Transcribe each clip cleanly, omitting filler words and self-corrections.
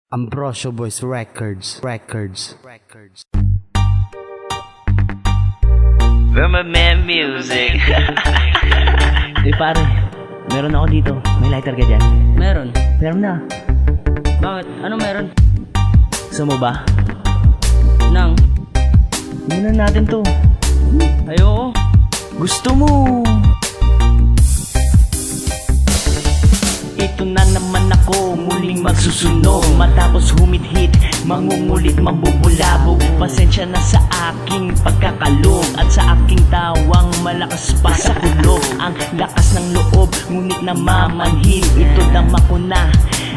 Ambrosio Boys Records. Vermaman Music. Pare, meron ako dito. May lighter ka dyan? Meron. Meron na. Bakit? Ano meron? Gusto mo ba? Nang? Muna natin to. Ayoko. Gusto mo? Ito na naman ako, muling magsusunog. Matapos humit-hit, mangungulit, mambubulabog. Pasensya na sa aking pagkakalog at sa aking tawang malakas pa sa kulog. Ang lakas ng loob, ngunit namamanhid. Ito dama ko na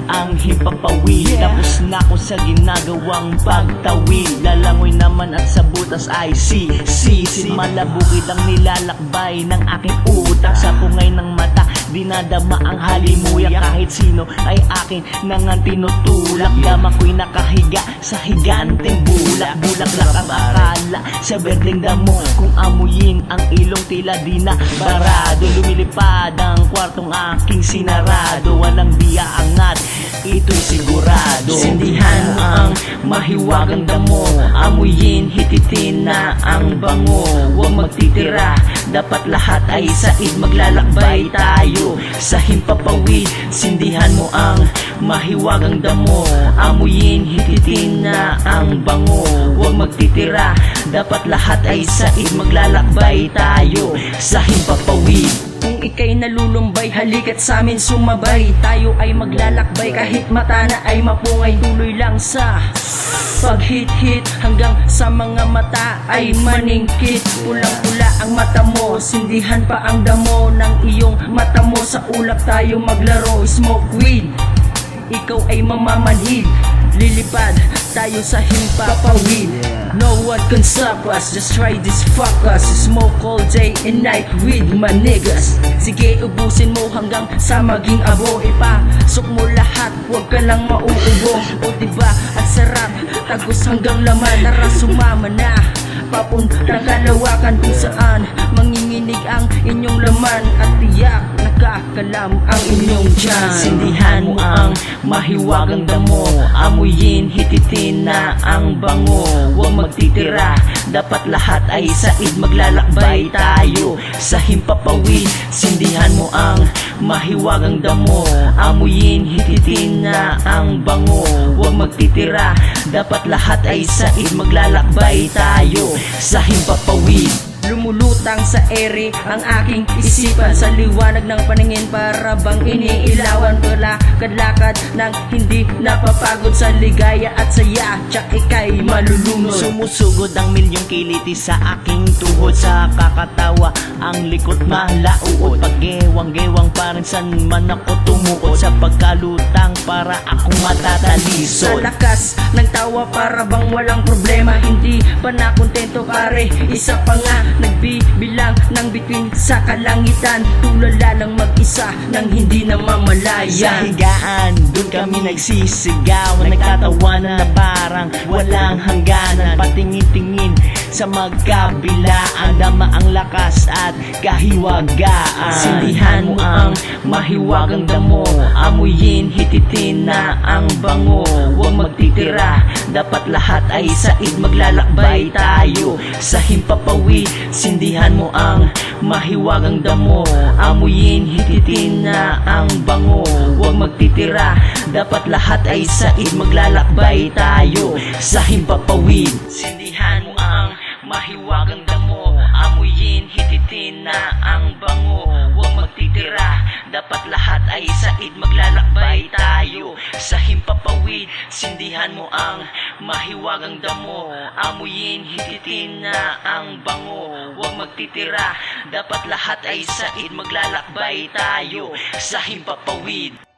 ang himpapawid. Tapos na ako sa ginagawang pagtawid. Lalangoy naman at sa butas ay sisid. Malabukid ang nilalakbay ng aking utak. Sa pungay ng mata, dinadama ang halimuyak. Kahit sino ay akin nangang tinutulak. Dama ko'y nakahiga sa higanteng bulak. Bulaklak ang akala sa berdeng damo. Kung amuyin ang ilong tila di na barado. Lumilipad ang kwartong aking sinarado. Walang biya angat, ito'y sigurado. Sindihan mo ang mahiwagang damo. Amuyin, hititin na ang bango. Huwag magtitira, dapat lahat ay said. Maglalakbay tayo sa himpapawid. Sindihan mo ang mahiwagang damo. Amuyin, hititin na ang bango. Huwag magtitira, dapat lahat ay said. Maglalakbay tayo sa himpapawid. Kung ika'y nalulumbay, halika't sa'min sumabay. Tayo ay maglalakbay kahit mata na ay mapungay. Tuloy lang sa pag-hit-hit hanggang sa mga mata ay maningkit. Pulang-pula ang mata mo, sindihan pa ang damo ng iyong mata mo. Sa ulap tayo maglaro, smoke weed, ikaw ay mamamanhid. Lilipad tayo sa himpapawid. No one can stop us, just try this fuck us. Smoke all day and night with my niggas. Sige, ubusin mo hanggang sa maging abo. Ipasok mo lahat, huwag ka lang mauubo. O diba, ang sarap, tagos hanggang laman. Tara sumama na, papuntang kalawakan kung saan manginginig ang inyong laman. At tiyak, nakakalam ang inyong tiyan. Sindihan mo ang mahiwagang damo. Amuyin, hititin na ang bango. Huwag magtitira, dapat lahat ay said. Maglalakbay tayo sa himpapawid. Sindihan mo ang mahiwagang damo. Amuyin, hititin na ang bango. Huwag magtitira, dapat lahat ay said. Maglalakbay tayo sa himpapawid. Lumulutang sa ere ang aking isipan. Sa liwanag ng paningin para bang iniilawan. Kalakad-lakad ng hindi napapagod. Sa ligaya at saya, tsak ika'y malulunod. Sumusugod ang milyong kiliti sa aking tuhod. Sa kakatawa ang likot malauod. Paggewang-gewang pa rin san man ako tumukod. Sa pagkalutang para akong matatalisod. Sa lakas ng tawa para bang walang problema. Hindi pa nakontento pare, isa pa nga nagbibilang ng bituin sa kalangitan. Tulala lang mag-isa nang hindi namamalayan. Sa higaan, dun kami nagsisigaw. Nagtatawanan na parang walang hangganan. Patingin-tingin sa magkabilaan. Dama ang lakas at kahiwagaan. Sindihan mo ang mahiwagang damo. Amuyin, hititin na ang bango. Huwag magtitira, dapat lahat ay said. Maglalakbay tayo sa himpapawid. Sindihan mo ang mahiwagang damo. Amuyin, hititin na ang bango. Huwag magtitira, dapat lahat ay said. Maglalakbay tayo sa himpapawid. Sindihan mo ang mahiwagang damo. Amuyin, hititin na ang bango. Huwag magtitira, dapat lahat ay said. Maglalakbay tayo sa himpapawid. Sindihan mo ang mahiwagang damo. Amuyin, hititin na ang bango. Huwag magtitira, dapat lahat ay said. Maglalakbay tayo sa himpapawid.